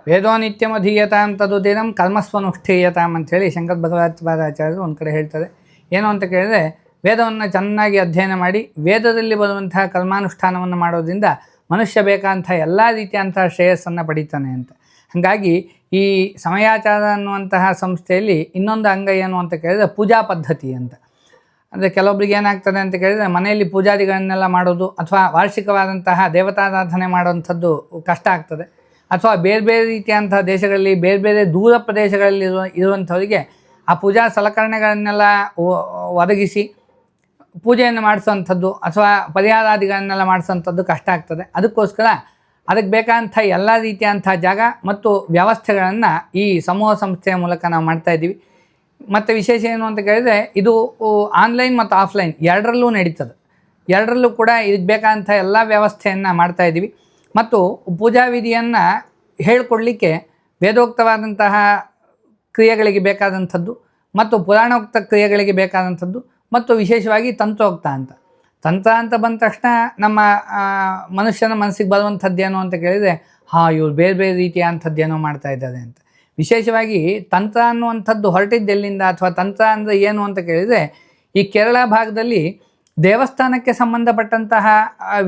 ವೇದೋ ನಿತ್ಯಮಧೀಯತಾಂ ತದುದಿನಂ ಕರ್ಮಸ್ವನುಷ್ಠೀಯತಾಂ ಅಂಥೇಳಿ ಶಂಕರ ಭಗವತ್ಪಾದಾಚಾರ್ಯರು ಒಂದು ಕಡೆ ಹೇಳ್ತಾರೆ. ಏನು ಅಂತ ಕೇಳಿದ್ರೆ, ವೇದವನ್ನು ಚೆನ್ನಾಗಿ ಅಧ್ಯಯನ ಮಾಡಿ ವೇದದಲ್ಲಿ ಬರುವಂತಹ ಕರ್ಮಾನುಷ್ಠಾನವನ್ನು ಮಾಡೋದ್ರಿಂದ ಮನುಷ್ಯ ಬೇಕಾದಂಥ ಎಲ್ಲ ರೀತಿಯಂತಹ ಶ್ರೇಯಸ್ಸನ್ನು ಪಡಿತಾನೆ ಅಂತ. ಹಾಗಾಗಿ ಈ ಸಮಯಾಚಾರ ಅನ್ನುವಂತಹ ಸಂಸ್ಥೆಯಲ್ಲಿ ಇನ್ನೊಂದು ಅಂಗ ಏನು ಅಂತ ಕೇಳಿದ್ರೆ ಪೂಜಾ ಪದ್ಧತಿ ಅಂತ. ಅಂದರೆ ಕೆಲವೊಬ್ರಿಗೆ ಏನಾಗ್ತದೆ ಅಂತ ಕೇಳಿದರೆ, ಮನೆಯಲ್ಲಿ ಪೂಜಾದಿಗಳನ್ನೆಲ್ಲ ಮಾಡೋದು ಅಥವಾ ವಾರ್ಷಿಕವಾದಂತಹ ದೇವತಾರಾಧನೆ ಮಾಡುವಂಥದ್ದು ಕಷ್ಟ ಆಗ್ತದೆ. ಅಥವಾ ಬೇರೆ ಬೇರೆ ರೀತಿಯಂತಹ ದೇಶಗಳಲ್ಲಿ ಬೇರೆ ಬೇರೆ ದೂರ ಪ್ರದೇಶಗಳಲ್ಲಿ ಇರುವಂಥವರಿಗೆ ಆ ಪೂಜಾ ಸಲಕರಣೆಗಳನ್ನೆಲ್ಲ ಒದಗಿಸಿ ಪೂಜೆಯನ್ನು ಮಾಡಿಸೋವಂಥದ್ದು ಅಥವಾ ಪರಿಹಾರಾದಿಗಳನ್ನೆಲ್ಲ ಮಾಡಿಸೋವಂಥದ್ದು ಕಷ್ಟ ಆಗ್ತದೆ. ಅದಕ್ಕೋಸ್ಕರ ಅದಕ್ಕೆ ಬೇಕಾದಂಥ ಎಲ್ಲ ರೀತಿಯಂಥ ಜಾಗ ಮತ್ತು ವ್ಯವಸ್ಥೆಗಳನ್ನು ಈ ಸಮೂಹ ಸಂಸ್ಥೆಯ ಮೂಲಕ ನಾವು ಮಾಡ್ತಾಯಿದ್ದೀವಿ. ಮತ್ತು ವಿಶೇಷ ಏನು ಅಂತ ಕೇಳಿದರೆ, ಇದು ಆನ್ಲೈನ್ ಮತ್ತು ಆಫ್ಲೈನ್ ಎರಡರಲ್ಲೂ ನಡೀತದೆ. ಎರಡರಲ್ಲೂ ಕೂಡ ಇದಕ್ಕೆ ಬೇಕಾದಂಥ ಎಲ್ಲ ವ್ಯವಸ್ಥೆಯನ್ನು ಮಾಡ್ತಾಯಿದ್ದೀವಿ. ಮತ್ತು ಪೂಜಾ ವಿಧಿಯನ್ನು ಹೇಳಿಕೊಡ್ಲಿಕ್ಕೆ ವೇದೋಕ್ತವಾದಂತಹ ಕ್ರಿಯೆಗಳಿಗೆ ಬೇಕಾದಂಥದ್ದು ಮತ್ತು ಪುರಾಣೋಕ್ತ ಕ್ರಿಯೆಗಳಿಗೆ ಬೇಕಾದಂಥದ್ದು ಮತ್ತು ವಿಶೇಷವಾಗಿ ತಂತ್ರೋಕ್ತ ಅಂತ. ತಂತ್ರ ಅಂತ ಬಂದ ತಕ್ಷಣ ನಮ್ಮ ಮನುಷ್ಯನ ಮನಸ್ಸಿಗೆ ಬರುವಂಥದ್ದೇನು ಅಂತ ಕೇಳಿದರೆ, ಇವ್ರು ಬೇರೆ ಬೇರೆ ರೀತಿಯ ಅಂಥದ್ದೇನೋ ಮಾಡ್ತಾ ಇದ್ದಾರೆ ಅಂತ. ವಿಶೇಷವಾಗಿ ತಂತ್ರ ಅನ್ನುವಂಥದ್ದು ಹೊರಟಿದ್ದೆಲ್ಲಿಂದ ಅಥವಾ ತಂತ್ರ ಅಂದರೆ ಏನು ಅಂತ ಕೇಳಿದರೆ, ಈ ಕೇರಳ ಭಾಗದಲ್ಲಿ ದೇವಸ್ಥಾನಕ್ಕೆ ಸಂಬಂಧಪಟ್ಟಂತಹ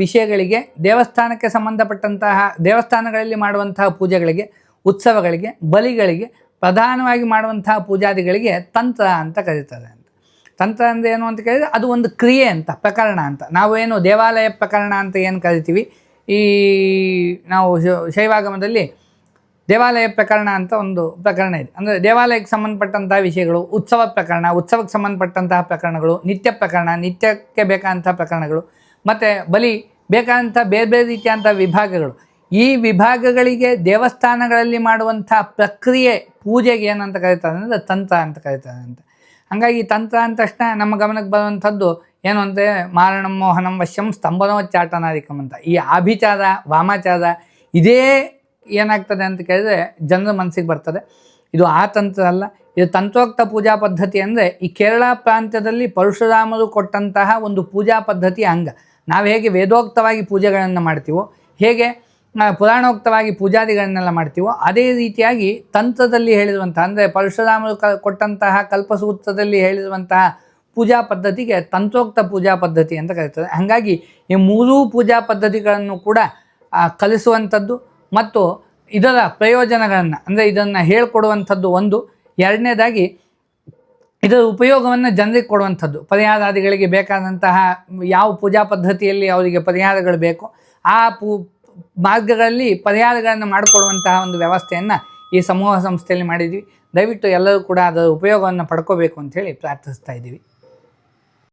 ವಿಷಯಗಳಿಗೆ, ದೇವಸ್ಥಾನಕ್ಕೆ ಸಂಬಂಧಪಟ್ಟಂತಹ ದೇವಸ್ಥಾನಗಳಲ್ಲಿ ಮಾಡುವಂತಹ ಪೂಜೆಗಳಿಗೆ, ಉತ್ಸವಗಳಿಗೆ, ಬಲಿಗಳಿಗೆ, ಪ್ರಧಾನವಾಗಿ ಮಾಡುವಂತಹ ಪೂಜಾದಿಗಳಿಗೆ ತಂತ್ರ ಅಂತ ಕರೀತಾರೆ ಅಂತ. ತಂತ್ರ ಅಂದರೆ ಏನು ಅಂತ ಕೇಳಿದರೆ, ಅದು ಒಂದು ಕ್ರಿಯೆ ಅಂತ, ಪ್ರಕರಣ ಅಂತ. ನಾವು ಏನು ದೇವಾಲಯ ಪ್ರಕರಣ ಅಂತ ಏನು ಕರಿತೀವಿ, ಈ ನಾವು ಶೈವಾಗಮದಲ್ಲಿ ದೇವಾಲಯ ಪ್ರಕರಣ ಅಂತ ಒಂದು ಪ್ರಕರಣ ಇದೆ. ಅಂದರೆ ದೇವಾಲಯಕ್ಕೆ ಸಂಬಂಧಪಟ್ಟಂತಹ ವಿಷಯಗಳು, ಉತ್ಸವ ಪ್ರಕರಣ, ಉತ್ಸವಕ್ಕೆ ಸಂಬಂಧಪಟ್ಟಂತಹ ಪ್ರಕರಣಗಳು, ನಿತ್ಯ ಪ್ರಕರಣ, ನಿತ್ಯಕ್ಕೆ ಬೇಕಾದಂಥ ಪ್ರಕರಣಗಳು, ಮತ್ತು ಬಲಿ ಬೇಕಾದಂಥ ಬೇರೆ ಬೇರೆ ರೀತಿಯಂಥ ವಿಭಾಗಗಳು. ಈ ವಿಭಾಗಗಳಿಗೆ ದೇವಸ್ಥಾನಗಳಲ್ಲಿ ಮಾಡುವಂಥ ಪ್ರಕ್ರಿಯೆ, ಪೂಜೆಗೆ ಏನಂತ ಕರೀತಾರೆ ಅಂದರೆ ತಂತ್ರ ಅಂತ ಕರೀತಾರೆ ಅಂತ. ಹಾಗಾಗಿ ತಂತ್ರ ಅಂದ ತಕ್ಷಣ ನಮ್ಮ ಗಮನಕ್ಕೆ ಬರುವಂಥದ್ದು ಏನು ಅಂದರೆ, ಮಾರಣಂ ಮೋಹನಂ ವಶ್ಯಂ ಸ್ತಂಭನೋಚ್ಚಾಟನಾದಿಕಂ ಅಂತ. ಈ ಆಭಿಚಾರ, ವಾಮಾಚಾರ ಇದೇ ಏನಾಗ್ತದೆ ಅಂತ ಕೇಳಿದರೆ ಜನರ ಮನಸ್ಸಿಗೆ ಬರ್ತದೆ. ಇದು ಆ ತಂತ್ರ ಅಲ್ಲ, ಇದು ತಂತ್ರೋಕ್ತ ಪೂಜಾ ಪದ್ಧತಿ. ಅಂದರೆ ಈ ಕೇರಳ ಪ್ರಾಂತ್ಯದಲ್ಲಿ ಪರಶುರಾಮರು ಕೊಟ್ಟಂತಹ ಒಂದು ಪೂಜಾ ಪದ್ಧತಿಯ ಅಂಗ. ನಾವು ಹೇಗೆ ವೇದೋಕ್ತವಾಗಿ ಪೂಜೆಗಳನ್ನು ಮಾಡ್ತೀವೋ, ಹೇಗೆ ಪುರಾಣೋಕ್ತವಾಗಿ ಪೂಜಾದಿಗಳನ್ನೆಲ್ಲ ಮಾಡ್ತೀವೋ, ಅದೇ ರೀತಿಯಾಗಿ ತಂತ್ರದಲ್ಲಿ ಹೇಳಿರುವಂತಹ, ಅಂದರೆ ಪರಶುರಾಮರು ಕೊಟ್ಟಂತಹ ಕಲ್ಪಸೂತ್ರದಲ್ಲಿ ಹೇಳಿರುವಂತಹ ಪೂಜಾ ಪದ್ಧತಿಗೆ ತಂತ್ರೋಕ್ತ ಪೂಜಾ ಪದ್ಧತಿ ಅಂತ ಕರೀತದೆ. ಹಾಗಾಗಿ ಈ ಮೂರೂ ಪೂಜಾ ಪದ್ಧತಿಗಳನ್ನು ಕೂಡ ಕಲಿಸುವಂಥದ್ದು ಮತ್ತು ಇದರ ಪ್ರಯೋಜನಗಳನ್ನು, ಅಂದರೆ ಇದನ್ನು ಹೇಳಿಕೊಡುವಂಥದ್ದು ಒಂದು. ಎರಡನೇದಾಗಿ ಇದರ ಉಪಯೋಗವನ್ನು ಜನರಿಗೆ ಕೊಡುವಂಥದ್ದು. ಪರಿಹಾರಾದಿಗಳಿಗೆ ಬೇಕಾದಂತಹ ಯಾವ ಪೂಜಾ ಪದ್ಧತಿಯಲ್ಲಿ ಅವರಿಗೆ ಪರಿಹಾರಗಳು ಬೇಕು, ಆ ಮಾರ್ಗಗಳಲ್ಲಿ ಪರಿಹಾರಗಳನ್ನು ಮಾಡಿಕೊಡುವಂತಹ ಒಂದು ವ್ಯವಸ್ಥೆಯನ್ನು ಈ ಸಮೂಹ ಸಂಸ್ಥೆಯಲ್ಲಿ ಮಾಡಿದ್ವಿ. ದಯವಿಟ್ಟು ಎಲ್ಲರೂ ಕೂಡ ಅದರ ಉಪಯೋಗವನ್ನು ಪಡ್ಕೋಬೇಕು ಅಂಥೇಳಿ ಪ್ರಾರ್ಥಿಸ್ತಾ ಇದ್ದೀವಿ.